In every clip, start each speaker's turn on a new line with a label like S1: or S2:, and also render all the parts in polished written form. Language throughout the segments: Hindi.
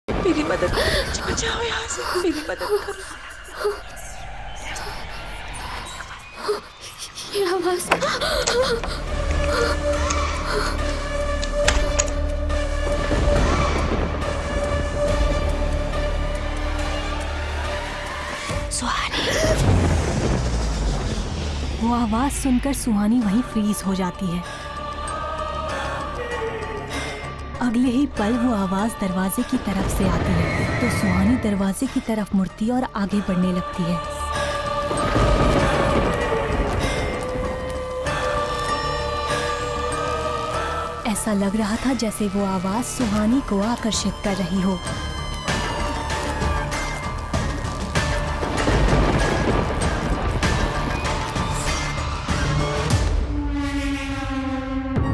S1: मेरी मदद करो, बचाओ यहाँ से, मेरी मदद करो।
S2: ये आवाज।
S3: सुहानी। वो आवाज सुनकर सुहानी वहीं फ्रीज हो जाती है। अगले ही पल वो आवाज दरवाजे की तरफ से आती है तो सुहानी दरवाजे की तरफ मुड़ती और आगे बढ़ने लगती है। ऐसा लग रहा था जैसे वो आवाज सुहानी को आकर्षित कर रही हो।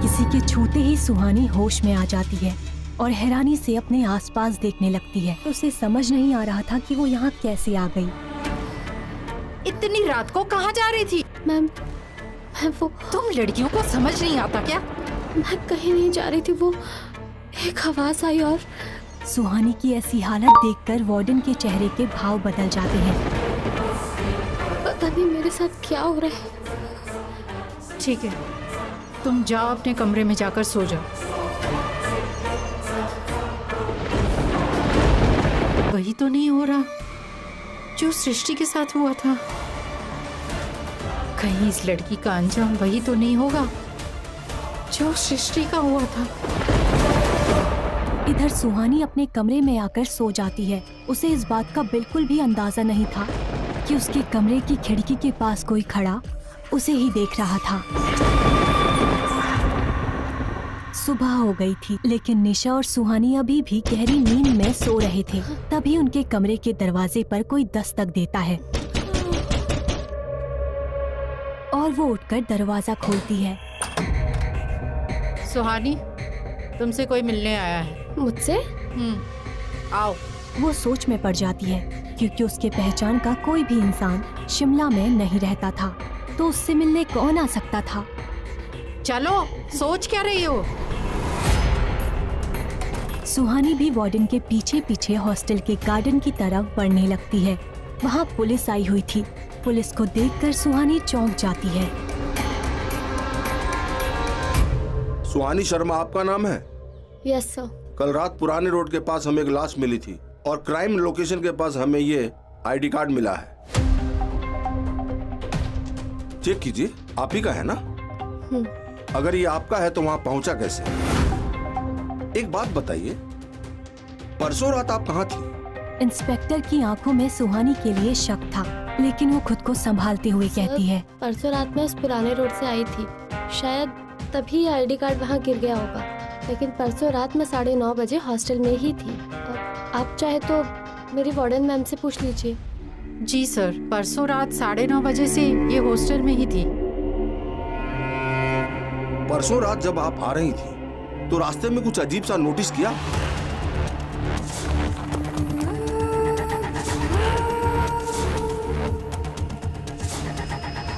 S3: किसी के छूते ही सुहानी होश में आ जाती है और हैरानी से अपने आसपास देखने लगती है। उसे समझ नहीं आ रहा था कि वो यहाँ कैसे आ गई।
S4: इतनी रात को कहाँ जा रही थी?
S2: मैम, वो
S4: तुम लड़कियों को समझ नहीं आता क्या?
S2: मैं कहीं नहीं जा रही थी, वो एक आवाज आई और
S3: सुहानी की ऐसी हालत देखकर वार्डन के चेहरे के भाव बदल जाते हैं।
S2: पता नहीं मेरे साथ क्या हो रहा है।
S4: ठीक है, तुम जाओ अपने कमरे में जाकर सो जाओ। वही तो नहीं हो रहा जो सृष्टि के साथ हुआ था। कहीं इस लड़की का अंजाम वही तो नहीं होगा जो सृष्टि का हुआ था।
S3: इधर सुहानी अपने कमरे में आकर सो जाती है। उसे इस बात का बिल्कुल भी अंदाजा नहीं था कि उसके कमरे की खिड़की के पास कोई खड़ा उसे ही देख रहा था। सुबह हो गई थी लेकिन निशा और सुहानी अभी भी गहरी नींद में सो रहे थे। तभी उनके कमरे के दरवाजे पर कोई दस्तक देता है और वो उठकर दरवाजा खोलती है।
S4: सुहानी, तुमसे कोई मिलने आया है।
S2: मुझसे?
S4: आओ।
S3: वो सोच में पड़ जाती है क्योंकि उसके पहचान का कोई भी इंसान शिमला में नहीं रहता था, तो उससे मिलने कौन आ सकता था।
S4: चलो, सोच क्या रही हो?
S3: सुहानी भी वार्डन के पीछे पीछे हॉस्टल के गार्डन की तरफ बढ़ने लगती है। वहाँ पुलिस आई हुई थी। पुलिस को देखकर सुहानी चौंक जाती है।
S5: सुहानी शर्मा आपका नाम है?
S2: Yes sir.
S5: कल रात पुराने रोड के पास हमें एक लाश मिली थी और क्राइम लोकेशन के पास हमें ये आईडी कार्ड मिला है। चेक कीजिए, आप ही का है ना? अगर ये आपका है तो वहां पहुंचा कैसे? एक बात बताइए, परसों रात आप कहाँ थी?
S3: इंस्पेक्टर की आंखों में सुहानी के लिए शक था, लेकिन वो खुद को संभालते हुए कहती है,
S2: परसों रात में उस पुराने रोड से आई थी। शायद तभी आईडी कार्ड वहाँ गिर गया होगा, लेकिन परसों रात में 9:30 बजे हॉस्टल में ही थी। आप चाहे तो मेरी वार्डन मैम से पूछ लीजिए।
S4: जी सर, परसों रात 9:30 बजे से ये हॉस्टल में ही थी।
S5: परसों रात जब आप आ रही थी तो रास्ते में कुछ अजीब सा नोटिस किया?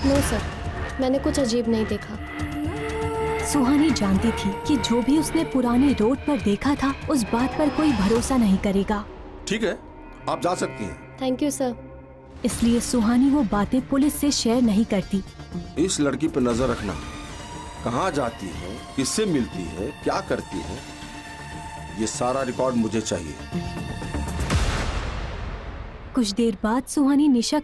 S2: नो सर, मैंने कुछ अजीब नहीं देखा।
S3: सुहानी जानती थी कि जो भी उसने पुराने रोड पर देखा था उस बात पर कोई भरोसा नहीं करेगा।
S5: ठीक है, आप जा सकती हैं।
S2: Thank you sir.
S3: इसलिए सुहानी वो बातें पुलिस से शेयर नहीं करती।
S5: इस लड़की पर नजर रखना, कहाँ जाती है, किससे मिलती है, क्या करती है, ये सारा रिकॉर्ड मुझे चाहिए।
S3: कुछ देर बाद सुहानी निशा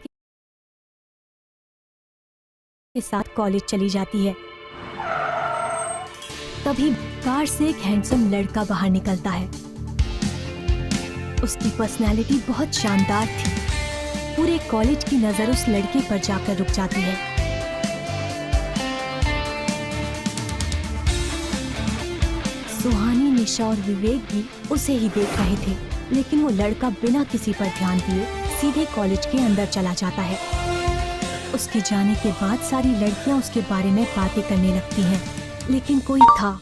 S3: के साथ कॉलेज चली जाती है। तभी कार से एक हैंडसम लड़का बाहर निकलता है। उसकी पर्सनैलिटी बहुत शानदार थी। पूरे कॉलेज की नजर उस लड़के पर जाकर रुक जाती है। सुहानी, निशा और विवेक भी उसे ही देख रहे थे, लेकिन वो लड़का बिना किसी पर ध्यान दिए सीधे कॉलेज के अंदर चला जाता है। उसके जाने के बाद सारी लड़कियां उसके बारे में बातें करने लगती हैं, लेकिन कोई था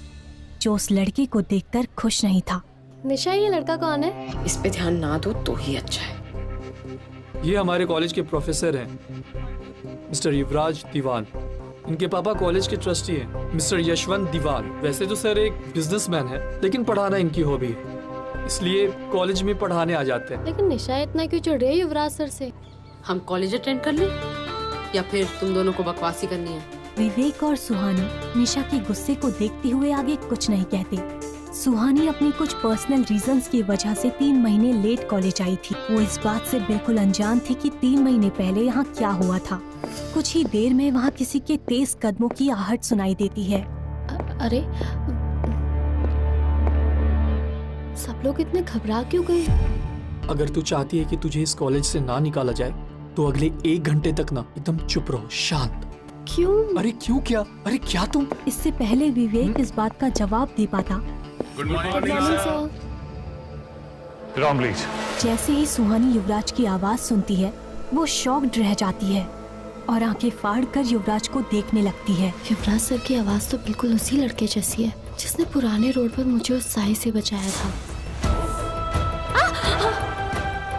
S3: जो उस लड़के को देखकर खुश नहीं था।
S2: निशा, ये लड़का कौन है?
S1: इस पे ध्यान ना दो तो ही अच्छा है।
S6: ये हमारे कॉलेज के प्रोफेसर हैं, मिस्टर युवराज दीवान। इनके पापा कॉलेज के ट्रस्टी हैं, मिस्टर यशवंत दीवान। वैसे तो सर एक बिजनेसमैन है, लेकिन पढ़ाना इनकी हॉबी है, इसलिए कॉलेज में पढ़ाने आ जाते हैं।
S2: लेकिन निशा इतना क्यों चिढ़ रही है युवराज सर से?
S1: हम कॉलेज अटेंड कर लें या फिर तुम दोनों को बकवासी करनी है?
S3: विवेक और सुहानी निशा के गुस्से को देखते हुए आगे कुछ नहीं कहते। सुहानी अपनी कुछ पर्सनल रीजंस की वजह से 3 महीने लेट कॉलेज आई थी। वो इस बात से बिल्कुल अनजान थी कि 3 महीने पहले यहाँ क्या हुआ था। कुछ ही देर में वहाँ किसी के तेज कदमों की आहट सुनाई देती है।
S2: अरे सब लोग इतने घबरा क्यों गए?
S6: अगर तू चाहती है कि तुझे इस कॉलेज से ना निकाला जाए तो अगले 1 घंटे तक ना एकदम चुप रहो, शांत।
S2: क्यों?
S6: अरे क्यों क्या? अरे क्या तुम?
S3: इससे पहले विवेक इस बात का जवाब दे पाता,
S2: good morning sir.
S7: Ram please.
S3: जैसे ही सुहानी युवराज की आवाज सुनती है वो शॉक्ड रह जाती है और आंखें फाड़कर युवराज को देखने लगती है।
S2: युवराज सर की आवाज तो बिल्कुल उसी लड़के जैसी है जिसने पुराने रोड पर मुझे उस साई से बचाया था।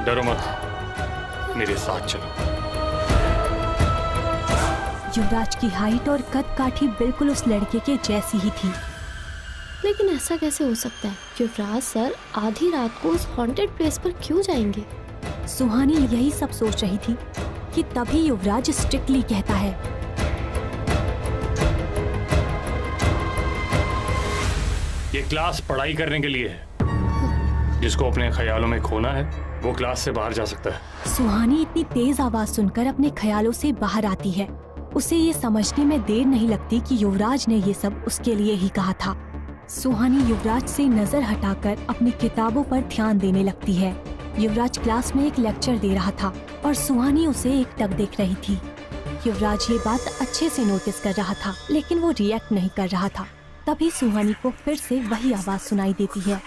S7: डरो मत, मेरे साथ चलो।
S3: युवराज की हाइट और कद काठी बिल्कुल उस लड़के के जैसी ही थी।
S2: लेकिन ऐसा कैसे हो सकता है? युवराज सर आधी रात को उस हॉन्टेड प्लेस पर क्यों जाएंगे?
S3: सुहानी यही सब सोच रही थी कि तभी युवराज स्ट्रिक्टली कहता है,
S7: ये क्लास पढ़ाई करने के लिए है। जिसको अपने ख्यालों में खोना है वो क्लास से बाहर जा सकता है।
S3: सुहानी इतनी तेज आवाज सुनकर अपने ख्यालों से बाहर आती है। उसे ये समझने में देर नहीं लगती कि युवराज ने ये सब उसके लिए ही कहा था। सुहानी युवराज से नजर हटाकर अपनी किताबों पर ध्यान देने लगती है। युवराज क्लास में एक लेक्चर दे रहा था और सुहानी उसे एकटक देख रही थी। युवराज ये बात अच्छे से नोटिस कर रहा था लेकिन वो रिएक्ट नहीं कर रहा था। तभी सुहानी को फिर से वही आवाज सुनाई देती है,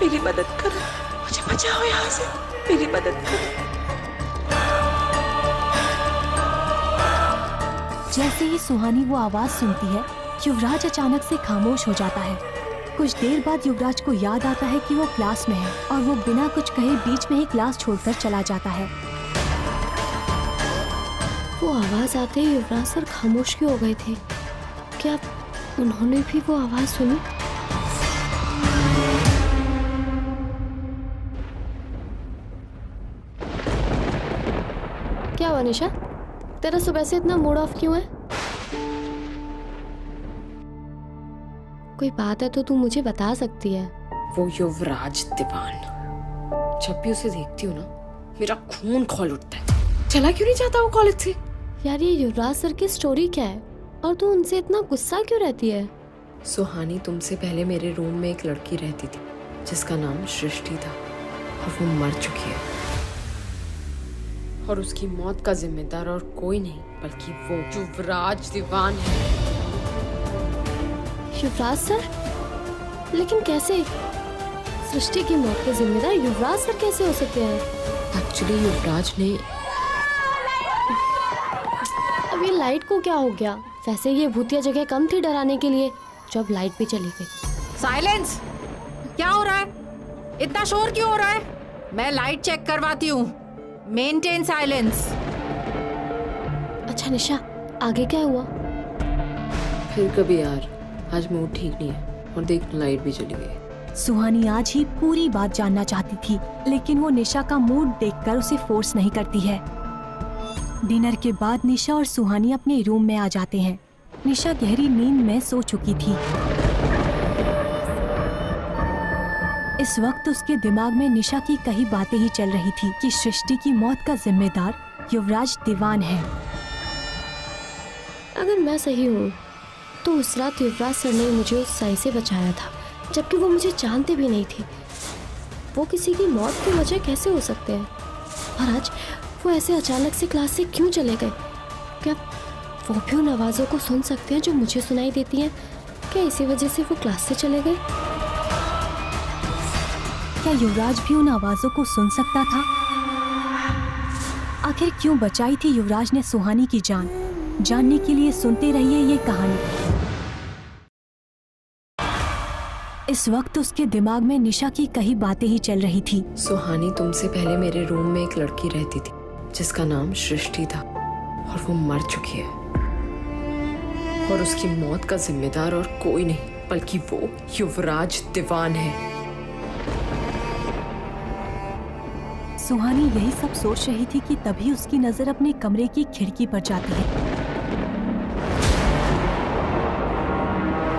S1: मेरी मदद करो, मुझे बचाओ यहाँ से, मेरी मदद करो।
S3: जैसे ही सुहानी वो आवाज सुनती है युवराज अचानक से खामोश हो जाता है। कुछ देर बाद युवराज को याद आता है कि वो क्लास में है और वो बिना कुछ कहे बीच में ही क्लास छोड़कर चला जाता है।
S2: वो आवाज आते ही युवराज सर खामोश क्यों हो गए थे? क्या उन्होंने भी वो आवाज सुनी? क्या हुआ निशा, तेरा सुबह से इतना मूड ऑफ क्यों है? कोई बात है तो तू मुझे बता सकती है।
S1: वो युवराज दीवान, जब भी उसे देखती हूँ ना मेरा खून खौल उठता है। चला क्यों नहीं जाता वो कॉलेज से?
S2: यार ये युवराज सर की स्टोरी क्या है और तू उनसे इतना गुस्सा क्यों रहती है?
S1: सुहानी, तुमसे पहले मेरे रूम में एक लड़की रहती थी जिसका नाम सृष्टि था और वो मर चुकी है। और उसकी मौत का जिम्मेदार और कोई नहीं बल्कि वो युवराज दीवान है।
S2: युवराज सर? लेकिन कैसे? सृष्टि की मौत के जिम्मेदार युवराज सर कैसे हो सकते हैं?
S1: एक्चुअली युवराज ने...
S2: अब ये लाइट को क्या हो गया? वैसे ये भूतिया जगह कम थी डराने के लिए, जब लाइट भी चली गई।
S4: साइलेंस! क्या हो रहा है? इतना शोर क्यों हो रहा है? मैं लाइट चेक करवाती हूँ। Maintain silence.
S2: अच्छा निशा, आगे क्या हुआ?
S1: फिर कभी यार, आज मूड ठीक नहीं है और देख लाइट भी चली गई।
S3: सुहानी आज ही पूरी बात जानना चाहती थी लेकिन वो निशा का मूड देखकर उसे फोर्स नहीं करती है। डिनर के बाद निशा और सुहानी अपने रूम में आ जाते हैं। निशा गहरी नींद में सो चुकी थी। इस वक्त उसके दिमाग में निशा की कई बातें ही चल रही थी कि सृष्टि की मौत का जिम्मेदार युवराज दीवान है।
S2: अगर मैं सही हूँ तो उस रात युवराज सर ने मुझे उस साई से बचाया था, जबकि वो मुझे जानते भी नहीं थे। वो किसी की मौत की वजह कैसे हो सकते हैं? और आज वो ऐसे अचानक से क्लास से क्यों चले गए? क्या वो भी उन आवाज़ों को सुन सकते हैं जो मुझे सुनाई देती हैं? क्या इसी वजह से वो क्लास से चले गए?
S3: क्या युवराज भी उन आवाजों को सुन सकता था? आखिर क्यों बचाई थी युवराज ने सुहानी की जान? जानने के लिए सुनते रहिए ये कहानी। इस वक्त उसके दिमाग में निशा की कई बातें ही चल रही थी।
S1: सुहानी, तुमसे पहले मेरे रूम में एक लड़की रहती थी जिसका नाम सृष्टि था और वो मर चुकी है। और उसकी मौत का जिम्मेदार और कोई नहीं बल्कि वो युवराज दीवान है।
S3: सुहानी यही सब सोच रही थी कि तभी उसकी नजर अपने कमरे की खिड़की पर जाती है।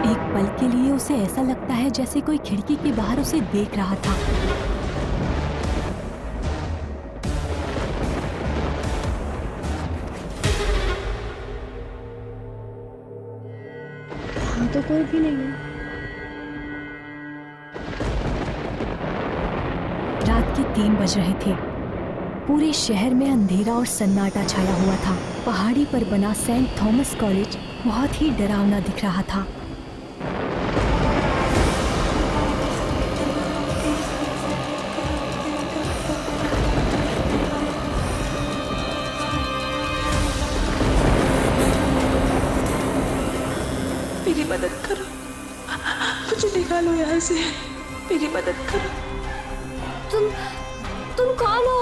S3: एक पल के लिए उसे ऐसा लगता है जैसे कोई खिड़की के बाहर उसे देख रहा था।
S2: यहाँ तो कोई भी नहीं है।
S3: रात के 3 बज रहे थे। पूरे शहर में अंधेरा और सन्नाटा छाया हुआ था। पहाड़ी पर बना सेंट थॉमस कॉलेज बहुत ही डरावना दिख रहा था।
S8: मेरी मदद करो, मुझे निकालो यहाँ से, मेरी मदद करो।
S2: तुम कौन हो?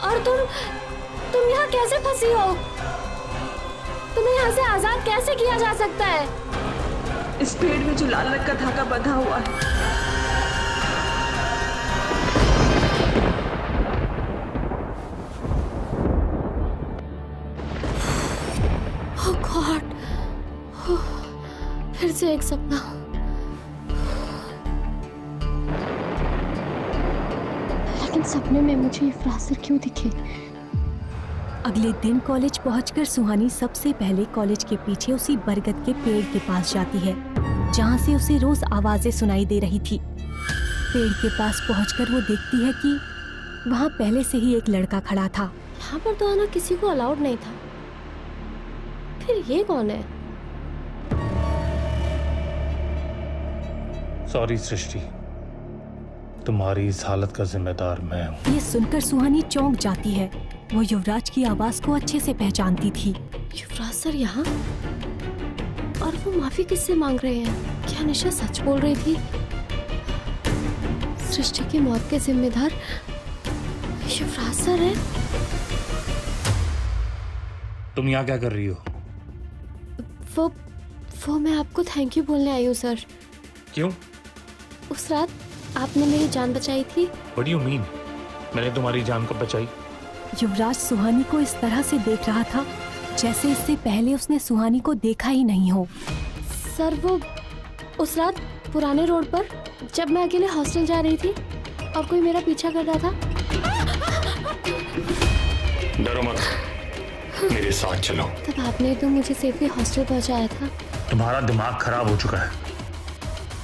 S2: और तुम यहाँ कैसे फंसी हो? तुम्हें यहाँ से आजाद कैसे किया जा सकता है?
S8: इस पेड़ में जो लाल रंग का धागा बंधा हुआ है,
S2: ओह गॉड, फिर से एक सपना। लेकिन सपने में मुझे इफ्राज सर क्यों दिखे?
S3: अगले दिन कॉलेज पहुंचकर सुहानी सबसे पहले कॉलेज के पीछे उसी बरगद के पेड़ के पास जाती है, जहां से उसे रोज आवाजें सुनाई दे रही थी। पेड़ के पास पहुंचकर वो देखती है कि वहां पहले से ही एक लड़का खड़ा था।
S2: यहाँ पर तो आना किसी को अलाउड नहीं था। फिर ये कौन है?
S7: सॉरी सृष्टि, तुम्हारी इस हालत का जिम्मेदार मैं हूँ।
S3: ये सुनकर सुहानी चौंक जाती है। वो युवराज की आवाज को अच्छे से पहचानती थी।
S2: युवराज सर यहाँ? और वो माफी किससे मांग रहे हैं? क्या निशा सच बोल रही थी? सृष्टि की मौत के जिम्मेदार युवराज सर है?
S7: तुम यहाँ क्या कर रही हो?
S2: वो मैं आपको थैंक यू बोलने आई हूँ सर।
S7: क्यों?
S2: उस रात आपने मेरी जान बचाई थी।
S7: What do you mean? मैंने तुम्हारी जान कब बचाई?
S3: युवराज सुहानी को इस तरह से देख रहा था जैसे इससे पहले उसने सुहानी को देखा ही नहीं हो।
S2: सर वो उस रात पुराने रोड पर जब मैं अकेले हॉस्टल जा रही थी और कोई मेरा पीछा कर रहा था।
S7: डरो मत, मेरे साथ चलो।
S2: तब आपने तो मुझे सेफली हॉस्टल पहुंचाया था।
S7: तुम्हारा दिमाग खराब हो चुका है,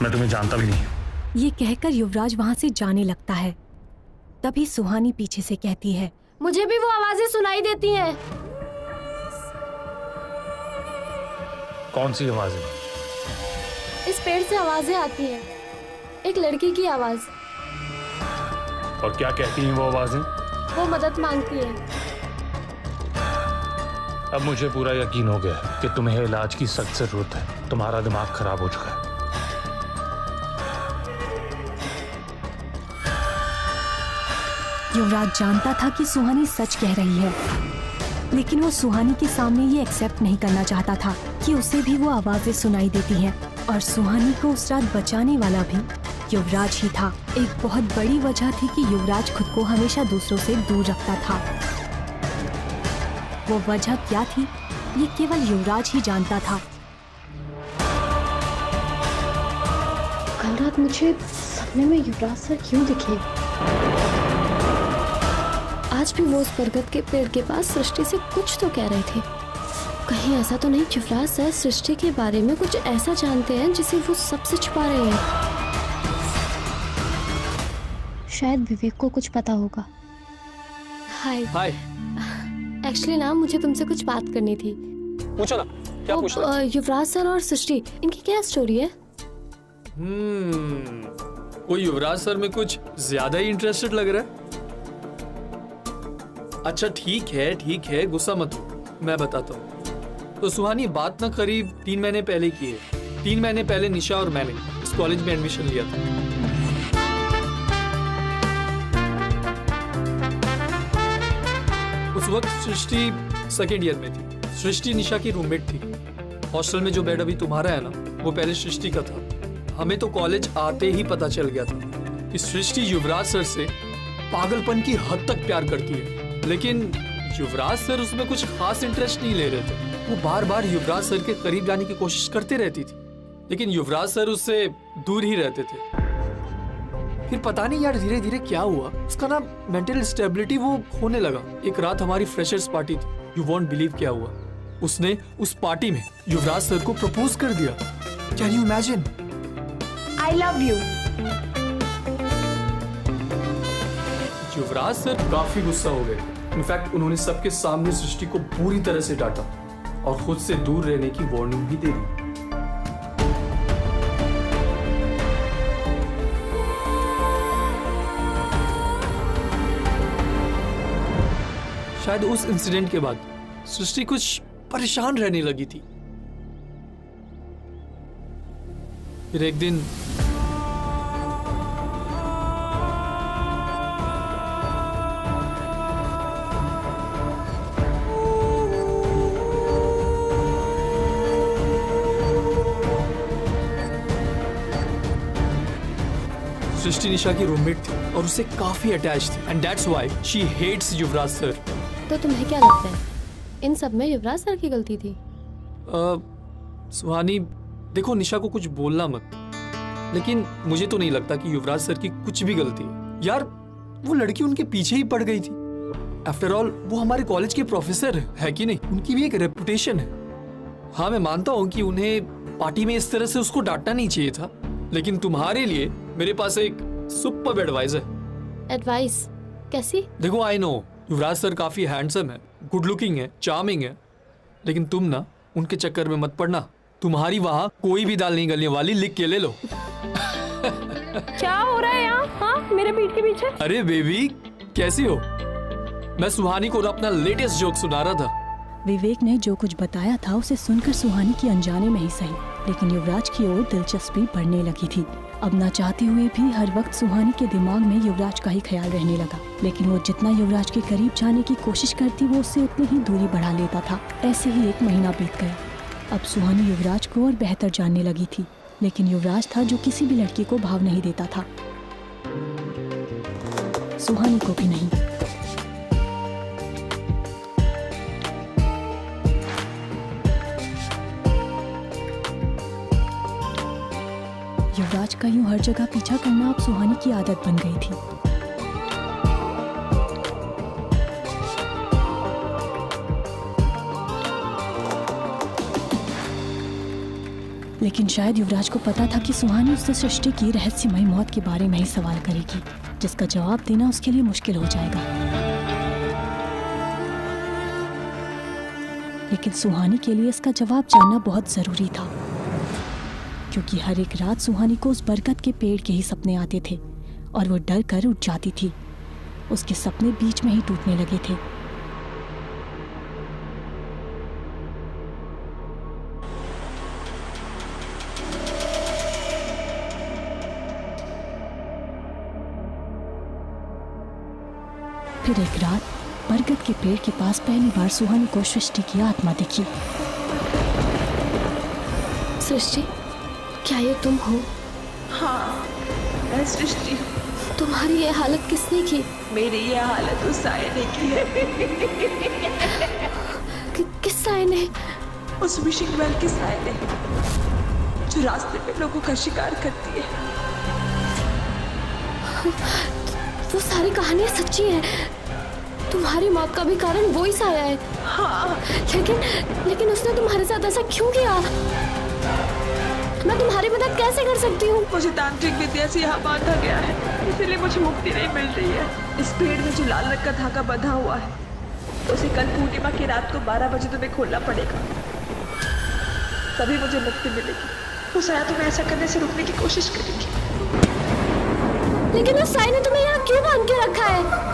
S7: मैं तुम्हें जानता भी नहीं।
S3: ये कहकर युवराज वहां से जाने लगता है। तभी सुहानी पीछे से कहती है,
S2: मुझे भी वो आवाजें सुनाई देती हैं।
S7: कौन सी आवाजें?
S2: इस पेड़ से आवाजें आती हैं, एक लड़की की आवाज।
S7: और क्या कहती हैं वो आवाजें?
S2: वो मदद मांगती है।
S7: अब मुझे पूरा यकीन हो गया कि तुम्हें इलाज की सख्त जरूरत है। तुम्हारा दिमाग खराब हो चुका है।
S3: युवराज जानता था कि सुहानी सच कह रही है, लेकिन वो सुहानी के सामने ये एक्सेप्ट नहीं करना चाहता था कि उसे भी वो आवाजें सुनाई देती हैं। और सुहानी को उस रात बचाने वाला भी युवराज ही था। एक बहुत बड़ी वजह थी कि युवराज खुद को हमेशा दूसरों से दूर रखता था। वो वजह क्या थी, ये केवल युवराज ही जानता था।
S2: कल रात मुझे सपने में युवराज सर क्यों दिखे? आज भी वो उस बरगद के पेड़ के पास सृष्टि से कुछ तो कह रहे थे। कहीं ऐसा तो नहीं युवराज सर सृष्टि के बारे में कुछ ऐसा जानते हैं जिसे वो सबसे छुपा रहे हैं? शायद विवेक को कुछ पता होगा। हाय।
S6: हाय।
S2: एक्चुअली ना मुझे तुमसे कुछ बात करनी थी।
S6: पूछो ना, क्या पूछना?
S2: युवराज सर और सृष्टि, इनकी क्या स्टोरी है?
S6: कोई युवराज सर में कुछ ज्यादा ही इंटरेस्टेड लग रहा है। अच्छा ठीक है, गुस्सा मत हो, मैं बताता हूँ। तो सुहानी बात ना करीब 3 महीने पहले की है। 3 महीने पहले निशा और मैंने इस कॉलेज में एडमिशन लिया था। उस वक्त सृष्टि सेकेंड ईयर में थी। सृष्टि निशा की रूममेट थी। हॉस्टल में जो बेड अभी तुम्हारा है ना, वो पहले सृष्टि का था। हमें तो कॉलेज आते ही पता चल गया था कि सृष्टि युवराज सर से पागलपन की हद तक प्यार करती है, लेकिन युवराज सर उसमें कुछ खास इंटरेस्ट नहीं ले रहे थे। वो बार बार युवराज सर के करीब जाने की कोशिश करते रहती थी, लेकिन युवराज सर उससे दूर ही रहते थे। फिर पता नहीं यार धीरे धीरे क्या हुआ, उसका ना मेंटल स्टेबिलिटी वो खोने लगा। एक रात हमारी फ्रेशर्स पार्टी थी, यू वॉन्ट बिलीव क्या हुआ, उसने उस पार्टी में युवराज सर को प्रपोज कर दिया। Can you imagine?
S8: I love you.
S6: Yuvraj sir काफी गुस्सा हो गए। इनफैक्ट उन्होंने सबके सामने सृष्टि को पूरी तरह से डांटा और खुद से दूर रहने की वार्निंग भी दे दी। शायद उस इंसिडेंट के बाद सृष्टि कुछ परेशान रहने लगी थी। फिर एक दिन सृष्टि निशा की रूममेट थी और उससे काफी अटैच थी, and that's why she hates Yuvraj sir.
S2: तो तुम्हें क्या लगता है इन सब में युवराज सर की गलती थी?
S6: सुहानी देखो, निशा को कुछ बोलना मत, लेकिन मुझे तो नहीं लगता कि युवराज सर की कुछ भी गलती है। यार वो लड़की उनके पीछे ही पड़ गई थी। आफ्टर ऑल वो हमारे कॉलेज के प्रोफेसर है कि नहीं, उनकी भी एक रेपुटेशन है। हाँ मैं मानता हूँ कि उन्हें पार्टी में इस तरह से उसको डांटना नहीं चाहिए था, लेकिन तुम्हारे लिए मेरे पास एक सुपर्ब एडवाइस है।
S2: एडवाइस कैसी?
S6: देखो आई नो युवराज सर काफी हैंडसम है, गुड लुकिंग है, चार्मिंग है, लेकिन तुम ना उनके चक्कर में मत पड़ना। तुम्हारी वहां कोई भी दाल नहीं गलने वाली, लिख के ले लो।
S2: क्या हो रहा है यहाँ? हाँ मेरे पीठ के पीछे।
S6: अरे बेबी कैसी हो? मैं सुहानी को अपना लेटेस्ट जोक सुना रहा था।
S3: विवेक ने जो कुछ बताया था उसे सुनकर सुहानी की अनजाने में ही सही, लेकिन युवराज की ओर दिलचस्पी बढ़ने लगी थी। अब ना चाहते हुए भी हर वक्त सुहानी के दिमाग में युवराज का ही ख्याल रहने लगा, लेकिन वो जितना युवराज के करीब जाने की कोशिश करती वो उससे उतनी ही दूरी बढ़ा लेता था। ऐसे ही एक महीना बीत गया। अब सुहानी युवराज को और बेहतर जानने लगी थी, लेकिन युवराज था जो किसी भी लड़की को भाव नहीं देता था, सुहानी को भी नहीं। युवराज का यूं हर जगह पीछा करना अब सुहानी की आदत बन गई थी। लेकिन शायद युवराज को पता था कि सुहानी उससे सृष्टि की रहस्यमय मौत के बारे में ही सवाल करेगी, जिसका जवाब देना उसके लिए मुश्किल हो जाएगा। लेकिन सुहानी के लिए इसका जवाब जानना बहुत जरूरी था, क्योंकि हर एक रात सुहानी को उस बरगद के पेड़ के ही सपने आते थे और वो डर कर उठ जाती थी। उसके सपने बीच में ही टूटने लगे थे। फिर एक रात बरगद के पेड़ के पास पहली बार सुहानी को सृष्टि की आत्मा दिखी।
S2: सृष्टि, क्या ये तुम हो?
S8: हाँ मैं सृष्टि हूँ।
S2: तुम्हारी ये हालत किसने की?
S8: मेरी ये हालत उस साये ने की है।
S2: किस साये ने?
S8: उस विशिंग वेल की साये ने, जो रास्ते पे लोगों का शिकार करती है।
S2: वो सारी कहानियां सच्ची हैं। तुम्हारी मौत का भी कारण वो ही साया है।
S8: हाँ
S2: लेकिन उसने तुम्हारे साथ ऐसा क्यों किया? मैं तुम्हारी मदद कैसे कर सकती हूँ?
S8: मुझे तांत्रिक विद्या से यहाँ बांधा गया है, इसीलिए मुझे मुक्ति नहीं मिल रही है। इस पेड़ में जो लाल रंग का धागा बंधा हुआ है, उसे कल पूर्णिमा की रात को 12 बजे तुम्हें खोलना पड़ेगा, तभी मुझे मुक्ति मिलेगी। तो साया तुम्हें ऐसा करने से रोकने की कोशिश करेगी।
S2: लेकिन उस साई ने तुम्हें यहाँ क्यों बांध के रखा है?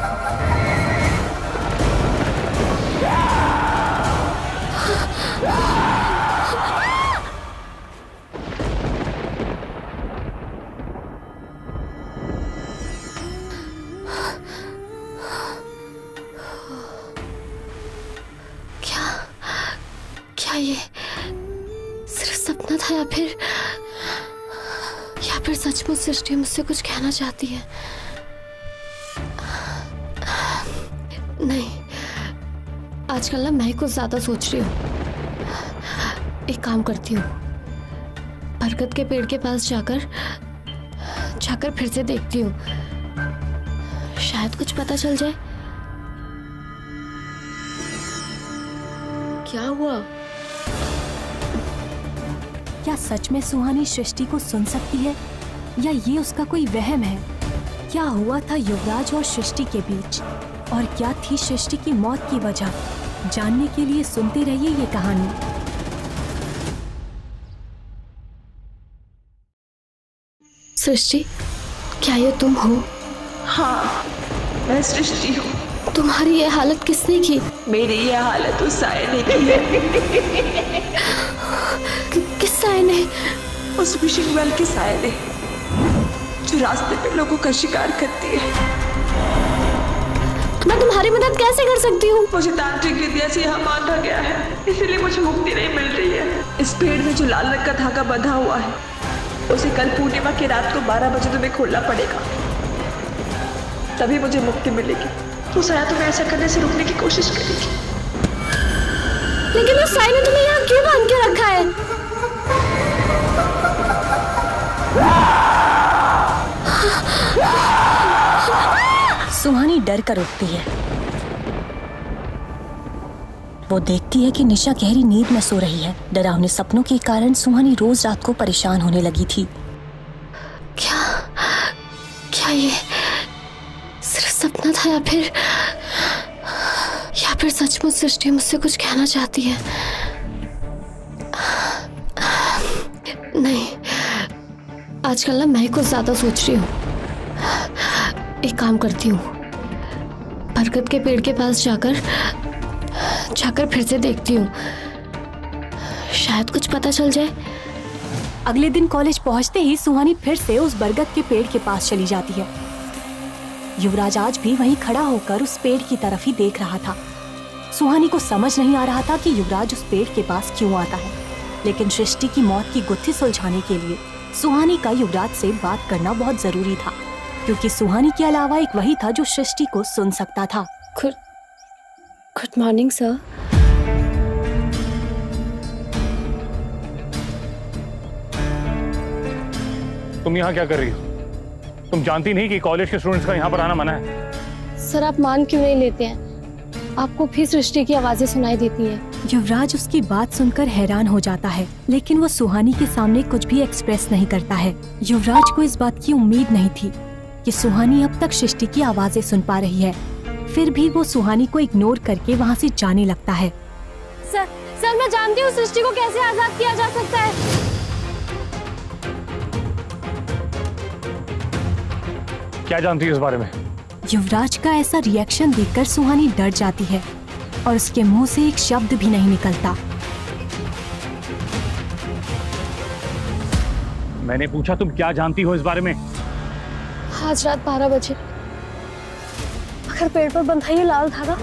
S2: क्या ये सिर्फ सपना था, या फिर सचमुच सृष्टि मुझसे कुछ कहना चाहती है? नहीं, आजकल ना मैं कुछ ज्यादा सोच रही हूँ। एक काम करती हूँ, बरगद के पेड़ के पास जाकर फिर से देखती हूँ, शायद कुछ पता चल जाए।
S1: क्या हुआ?
S3: क्या सच में सुहानी सृष्टि को सुन सकती है या ये उसका कोई वहम है? क्या हुआ था युवराज और सृष्टि के बीच और क्या थी सृष्टि की मौत की वजह? जानने के लिए सुनते रहिए ये कहानी।
S2: सृष्टि, क्या ये तुम हो?
S8: हाँ, मैं सृष्टि हूँ।
S2: तुम्हारी ये हालत किसने की?
S8: मेरी ये हालत उस साय ने की है।
S2: किस साय ने?
S8: उस विशिंग वेल के साय ने, जो रास्ते पे लोगों का शिकार करती है।
S2: मैं तुम्हारी मदद कैसे कर सकती हूँ?
S8: मुझे तांत्रिक विद्या से यहाँ बांधा गया है, इसीलिए मुझे मुक्ति नहीं मिल रही है। इस पेड़ में जो लाल रंग का धागा बंधा हुआ है, उसे कल पूर्णिमा की रात को 12 बजे तुम्हें खोलना पड़ेगा, तभी मुझे मुक्ति मिलेगी। तो साया तुम्हें ऐसा करने से रोकने की कोशिश करेगी।
S2: लेकिन उस साई ने तुम्हें यहाँ क्यों बांध के रखा है?
S3: सुहानी डर कर उठती है। वो देखती है कि निशा गहरी नींद में सो रही है। डरावने सपनों के कारण सुहानी रोज रात को परेशान होने लगी थी।
S2: क्या ये सिर्फ सपना था या फिर सचमुच सृष्टि मुझसे कुछ कहना चाहती है? नहीं, आजकल ना मैं कुछ ज्यादा सोच रही हूँ। एक काम करती हूँ, बरगद के पेड़ के पास जाकर फिर से देखती हूँ, शायद कुछ पता चल जाए।
S3: अगले दिन कॉलेज पहुंचते ही सुहानी फिर से उस बरगद के पेड़ के पास चली जाती है। युवराज आज भी वहीं खड़ा होकर उस पेड़ की तरफ ही देख रहा था। सुहानी को समझ नहीं आ रहा था कि युवराज उस पेड़ के पास क्यों आता है, लेकिन सृष्टि की मौत की गुत्थी सुलझाने के लिए सुहानी का युवराज से बात करना बहुत जरूरी था, क्योंकि सुहानी के अलावा एक वही था जो सृष्टि को सुन सकता था।
S2: Good morning sir.
S7: तुम यहाँ क्या कर रही हो? तुम जानती नहीं कि कॉलेज के स्टूडेंट्स का यहाँ पर आना मना है?
S2: सर, आप मान क्यों नहीं लेते हैं? आपको भी सृष्टि की आवाजें सुनाई देती हैं।
S3: युवराज उसकी बात सुनकर हैरान हो जाता है, लेकिन वो सुहानी के सामने कुछ भी एक्सप्रेस नहीं करता है। युवराज को इस बात की उम्मीद नहीं थी कि सुहानी अब तक सृष्टि की आवाजें सुन पा रही है। फिर भी वो सुहानी को इग्नोर करके वहाँ से जाने लगता है।
S2: सर, मैं जानती हूँ सृष्टि को कैसे आजाद किया जा सकता है।
S7: क्या जानती है इस बारे में?
S3: युवराज का ऐसा रिएक्शन देखकर सुहानी डर जाती है और उसके मुंह से एक शब्द भी नहीं निकलता।
S7: मैंने पूछा तुम क्या जानती हो इस बारे में?
S2: आज रात 12 बजे अगर पेड़ पर बंधा ये लाल धागा,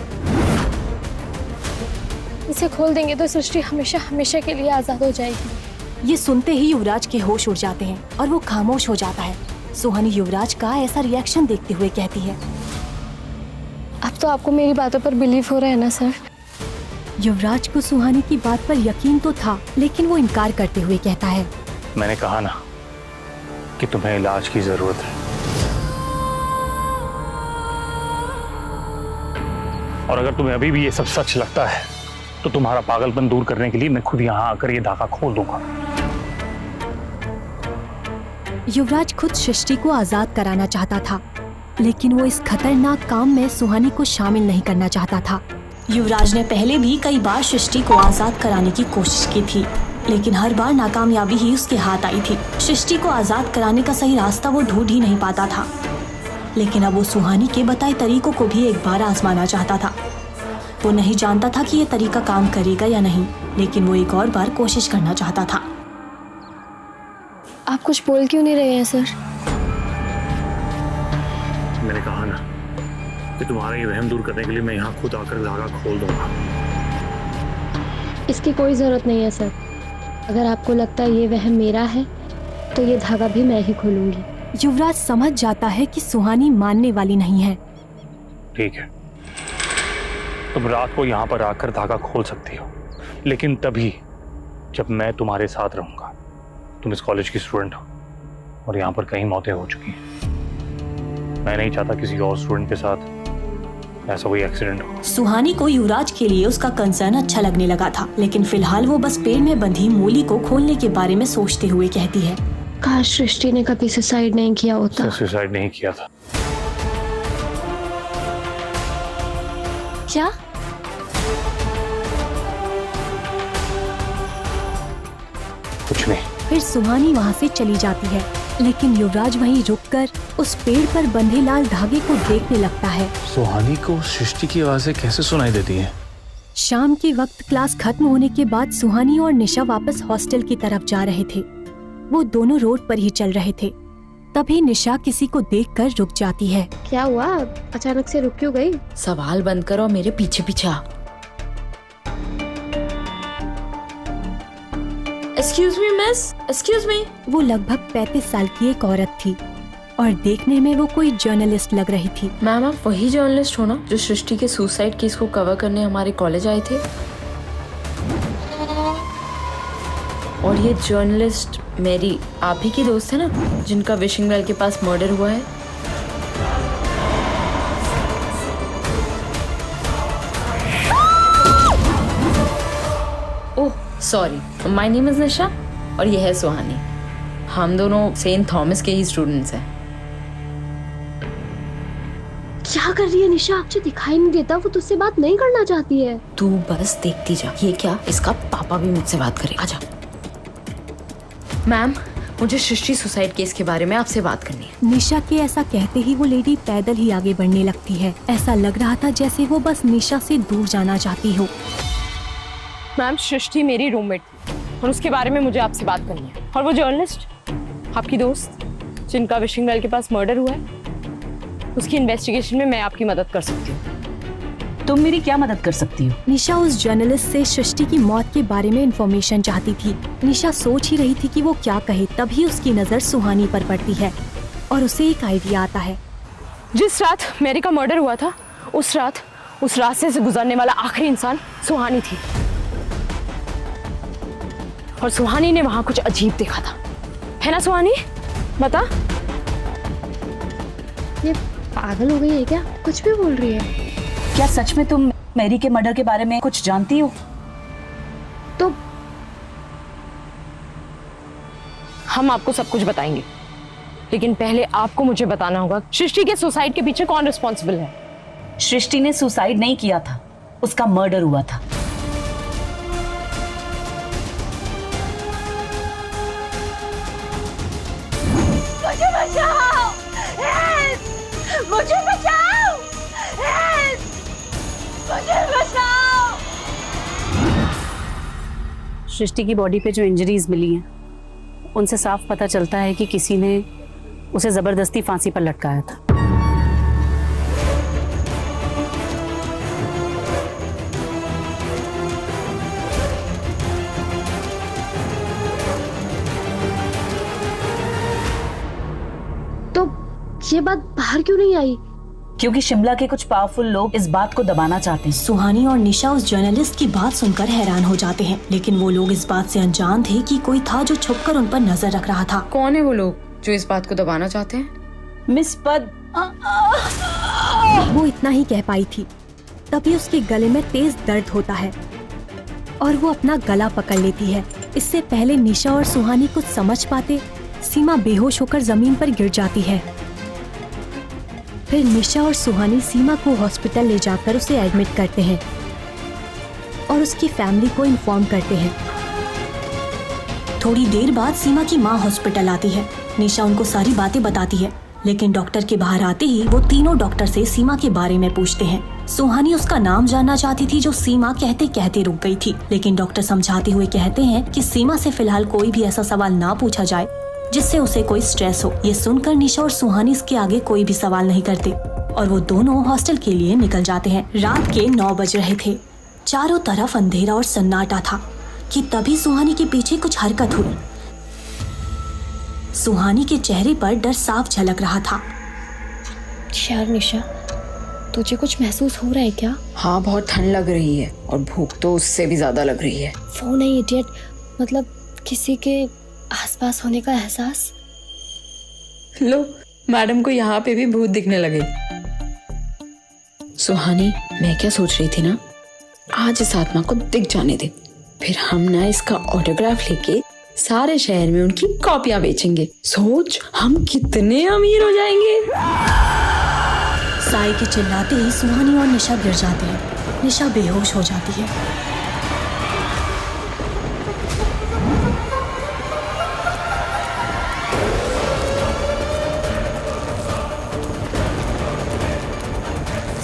S2: इसे खोल देंगे तो सृष्टि हमेशा हमेशा के लिए आजाद हो जाएगी।
S3: ये सुनते ही युवराज के होश उड़ जाते हैं और वो खामोश हो जाता है। सुहानी युवराज का ऐसा रिएक्शन देखते हुए कहती है,
S2: अब तो आपको मेरी बातों पर बिलीव हो रहा है ना सर?
S3: युवराज को सुहानी की बात पर यकीन तो था, लेकिन वो इनकार करते हुए कहता है,
S7: मैंने कहा ना कि तुम्हें इलाज की जरूरत है, और अगर तुम्हें अभी भी ये सब सच लगता है तो तुम्हारा पागलपन दूर करने के लिए मैं खुद यहाँ आकर ये धागा खोल दूंगा।
S3: युवराज खुद सृष्टि को आजाद कराना चाहता था, लेकिन वो इस खतरनाक काम में सुहानी को शामिल नहीं करना चाहता था। युवराज ने पहले भी कई बार सृष्टि को आजाद कराने की कोशिश की थी, लेकिन हर बार नाकामयाबी ही उसके हाथ आई थी। सृष्टि को आजाद कराने का सही रास्ता वो ढूंढ ही नहीं पाता था, लेकिन अब वो सुहानी के बताए तरीकों को भी एक बार आजमाना चाहता था। वो नहीं जानता था कि ये तरीका काम करेगा या नहीं, लेकिन वो एक और बार कोशिश करना चाहता था।
S2: आप कुछ बोल क्यों नहीं रहे हैं सर?
S7: मैंने कहा ना कि तुम्हारा ये वहम दूर करने के लिए मैं यहाँ खुद आकर धागा खोल दूंगा।
S2: इसकी कोई जरूरत नहीं है सर। अगर आपको लगता है ये वहम मेरा है तो ये धागा भी मैं ही खोलूंगी।
S3: युवराज समझ जाता है कि सुहानी मानने वाली नहीं है।
S7: ठीक है, तुम रात को यहाँ पर आकर धागा खोल सकती हो, लेकिन तभी जब मैं तुम्हारे साथ रहूंगा। तुम इस कॉलेज की स्टूडेंट हो और यहाँ पर कई मौतें हो चुकी हैं। मैं नहीं चाहता किसी और स्टूडेंट के साथ ऐसा कोई एक्सीडेंट हो।
S3: सुहानी को युवराज के लिए उसका कंसर्न अच्छा लगने लगा था, लेकिन फिलहाल वो बस पेड़ में बंधी मूली को खोलने के बारे में सोचते हुए कहती है,
S2: काश सृष्टि ने कभी सुसाइड नहीं किया होता।
S7: सुसाइड नहीं किया था।
S2: क्या?
S7: कुछ नहीं।
S3: फिर सुहानी वहाँ से चली जाती है, लेकिन युवराज वहीं रुककर उस पेड़ पर बंधे लाल धागे को देखने लगता है।
S7: सुहानी को सृष्टि की आवाजें कैसे सुनाई देती हैं?
S3: शाम के वक्त क्लास खत्म होने के बाद सुहानी और निशा वापस हॉस्टल की तरफ जा रहे थे। वो दोनों रोड पर ही चल रहे थे। तभी निशा किसी को देखकर रुक जाती है।
S2: क्या हुआ? अचानक से रुक क्यों गई?
S1: सवाल बंद करो, मेरे पीछे पीछे आ। Excuse me miss, excuse me.
S3: वो लगभग 35 साल की एक औरत थी और देखने में वो कोई जर्नलिस्ट लग रही थी।
S1: मैम, आप वही जर्नलिस्ट हो ना जो सृष्टि के सुसाइड केस को कवर करने हमारे कॉलेज आए थे? और ये जर्नलिस्ट मेरी आप ही की दोस्त है ना, जिनका विशिंग वेल के पास मर्डर हुआ है? Oh sorry, my name is Nisha और ये है सुहानी। हम दोनों सेंट थॉमस के ही स्टूडेंट्स हैं।
S2: क्या कर रही है निशा? मुझे दिखाई नहीं देता वो तुझसे बात नहीं करना चाहती है।
S1: तू बस देखती जा। ये क्या, इसका पापा भी मुझसे बात करेगा। आजा। मैम, मुझे सृष्टि सुसाइड केस के बारे में आपसे बात करनी है।
S3: निशा के ऐसा कहते ही वो लेडी पैदल ही आगे बढ़ने लगती है। ऐसा लग रहा था जैसे वो बस निशा से दूर जाना चाहती हो।
S9: मैम, सृष्टि मेरी रूममेट थी और उसके बारे में मुझे आपसे बात करनी है। और वो जर्नलिस्ट, आपकी दोस्त, जिनका विशिंग वेल के पास मर्डर हुआ है, उसकी इन्वेस्टिगेशन में मैं आपकी मदद कर सकती हूँ।
S10: तुम मेरी क्या मदद कर सकती हो?
S3: निशा उस जर्नलिस्ट से सृष्टि की मौत के बारे में इंफॉर्मेशन चाहती थी। निशा सोच ही रही थी कि वो क्या कहे, तभी उसकी नजर सुहानी पर पड़ती है और उसे एक आइडिया आता है।
S9: जिस रात मेरी का मर्डर हुआ था, उस रास्ते से गुजरने वाला आखिरी इंसान सुहानी थी और सुहानी ने वहां कुछ अजीब देखा था, है ना सुहानी? बता।
S2: ये पागल हो गई है क्या? कुछ भी बोल रही है।
S10: क्या सच में तुम मैरी के मर्डर के बारे में कुछ जानती हो?
S2: तो
S9: हम आपको सब कुछ बताएंगे, लेकिन पहले आपको मुझे बताना होगा सृष्टि के सुसाइड के पीछे कौन रिस्पॉन्सिबल है।
S10: सृष्टि ने सुसाइड नहीं किया था, उसका मर्डर हुआ था।
S2: मुझे बचाओ! मुझे बचाओ! मुझे बचाओ!
S10: सृष्टि की बॉडी पे जो इंजरीज मिली हैं, उनसे साफ पता चलता है कि किसी ने उसे जबरदस्ती फांसी पर लटकाया था।
S2: तो ये बात बाहर क्यों नहीं आई?
S10: क्योंकि शिमला के कुछ पावरफुल लोग इस बात को दबाना चाहते हैं।
S3: सुहानी और निशा उस जर्नलिस्ट की बात सुनकर हैरान हो जाते हैं, लेकिन वो लोग इस बात से अनजान थे कि कोई था जो छुपकर उन पर नजर रख रहा था।
S1: कौन है वो लोग जो इस बात को दबाना चाहते हैं?
S10: मिस पद।
S3: वो इतना ही कह पाई थी, तभी उसके गले में तेज दर्द होता है और वो अपना गला पकड़ लेती है। इससे पहले निशा और सुहानी कुछ समझ पाते, सीमा बेहोश होकर जमीन पर गिर जाती है। फिर निशा और सुहानी सीमा को हॉस्पिटल ले जाकर उसे एडमिट करते हैं और उसकी फैमिली को इन्फॉर्म करते हैं। थोड़ी देर बाद सीमा की माँ हॉस्पिटल आती है। निशा उनको सारी बातें बताती है, लेकिन डॉक्टर के बाहर आते ही वो तीनों डॉक्टर से सीमा के बारे में पूछते हैं। सुहानी उसका नाम जानना चाहती थी, जो सीमा कहते कहते रुक गई थी, लेकिन डॉक्टर समझाते हुए कहते हैं कि सीमा से फिलहाल कोई भी ऐसा सवाल ना पूछा जाए जिससे उसे कोई स्ट्रेस हो। ये सुनकर निशा और सुहानी इसके आगे कोई भी सवाल नहीं करते और वो दोनों हॉस्टल के लिए निकल जाते हैं। रात के 9 बज रहे थे। चारों तरफ अंधेरा और सन्नाटा था कि तभी सुहानी के पीछे कुछ हरकत हुई। सुहानी के चेहरे पर डर साफ झलक रहा था।
S2: यार निशा, तुझे कुछ महसूस हो रहा है क्या?
S1: हाँ, बहुत ठंड लग रही है और भूख तो उससे भी ज्यादा लग रही है।
S2: वो नहीं इडियट, मतलब किसी के आसपास होने का एहसास।
S1: लो, मैडम को यहाँ पे भी भूत दिखने लगे। सुहानी, मैं क्या सोच रही थी ना, आज इस आत्मा को दिख जाने दे, फिर हम ना इसका ऑटोग्राफ लेके सारे शहर में उनकी कॉपियां बेचेंगे। सोच, हम कितने अमीर हो जाएंगे।
S3: साई के चिल्लाते ही सुहानी और निशा गिर जाते हैं। निशा बेहोश हो जाती है।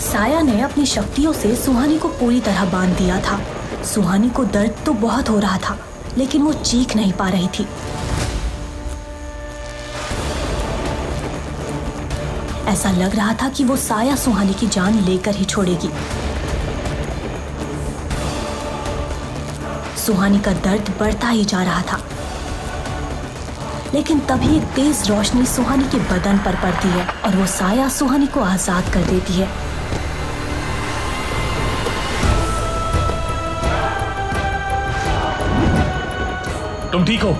S3: साया ने अपनी शक्तियों से सुहानी को पूरी तरह बांध दिया था। सुहानी को दर्द तो बहुत हो रहा था, लेकिन वो चीख नहीं पा रही थी। ऐसा लग रहा था कि वो साया सुहानी की जान लेकर ही छोड़ेगी। सुहानी का दर्द बढ़ता ही जा रहा था, लेकिन तभी एक तेज रोशनी सुहानी के बदन पर पड़ती है और वो साया सुहानी को आजाद कर देती है।
S7: तुम ठीक हो?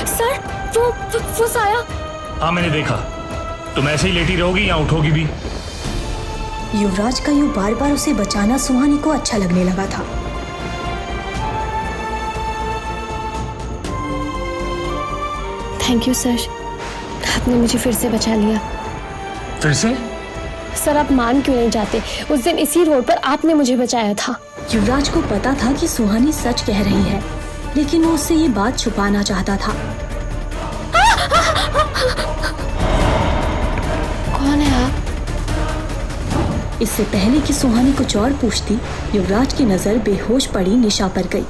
S2: सर, वो साया।
S7: हाँ, मैंने देखा। तुम ऐसे ही लेटी रहोगी या उठोगी भी?
S3: युवराज का यूं बार बार उसे बचाना सुहानी को अच्छा लगने लगा था।
S2: थैंक यू सर, आपने मुझे फिर से बचा लिया।
S7: फिर से?
S2: सर, आप मान क्यों नहीं जाते? उस दिन इसी रोड पर आपने मुझे बचाया था।
S3: युवराज को पता था कि सुहानी सच कह रही है, लेकिन वो उससे ये बात छुपाना चाहता था।
S2: कौन है आप?
S3: इससे पहले कि सुहानी कुछ और पूछती, युवराज की नजर बेहोश पड़ी निशा पर गई।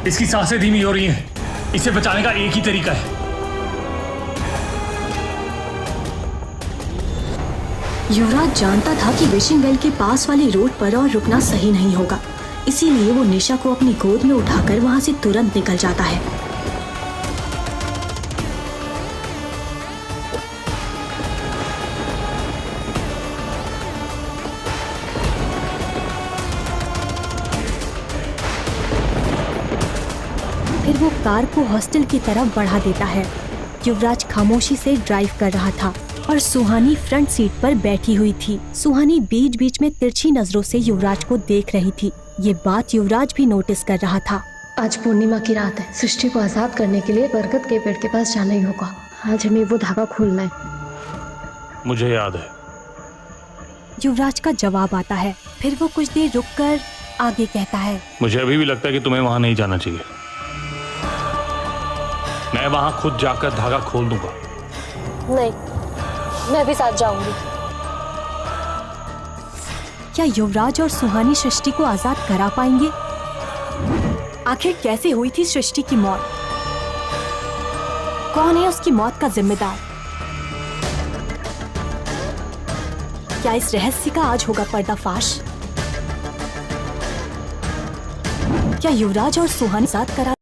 S7: इसकी सांसें धीमी हो रही हैं। इसे बचाने का एक ही तरीका है।
S3: युवराज जानता था कि विशिंग वेल के पास वाली रोड पर और रुकना सही नहीं होगा, इसीलिए वो निशा को अपनी गोद में उठाकर वहां से तुरंत निकल जाता है। फिर वो कार को हॉस्टल की तरफ बढ़ा देता है। युवराज खामोशी से ड्राइव कर रहा था और सुहानी फ्रंट सीट पर बैठी हुई थी। सुहानी बीच बीच में तिरछी नजरों से युवराज को देख रही थी। ये बात युवराज भी नोटिस कर रहा था।
S2: आज पूर्णिमा की रात है। सृष्टि को आजाद करने के लिए बरगद के पेड़ के पास जाना ही होगा। आज हमें वो धागा खोलना है।
S7: मुझे याद है।
S3: युवराज का जवाब आता है। फिर वो कुछ देर रुककर आगे कहता है,
S7: मुझे अभी भी लगता है कि तुम्हें वहां नहीं जाना चाहिए। मैं वहां खुद जाकर धागा खोल दूंगा।
S2: नहीं, मैं भी साथ जाऊंगी।
S3: क्या युवराज और सुहानी सृष्टि को आजाद करा पाएंगे? आखिर कैसे हुई थी सृष्टि की मौत? कौन है उसकी मौत का जिम्मेदार? क्या इस रहस्य का आज होगा पर्दाफाश? क्या युवराज और सुहानी आजाद करा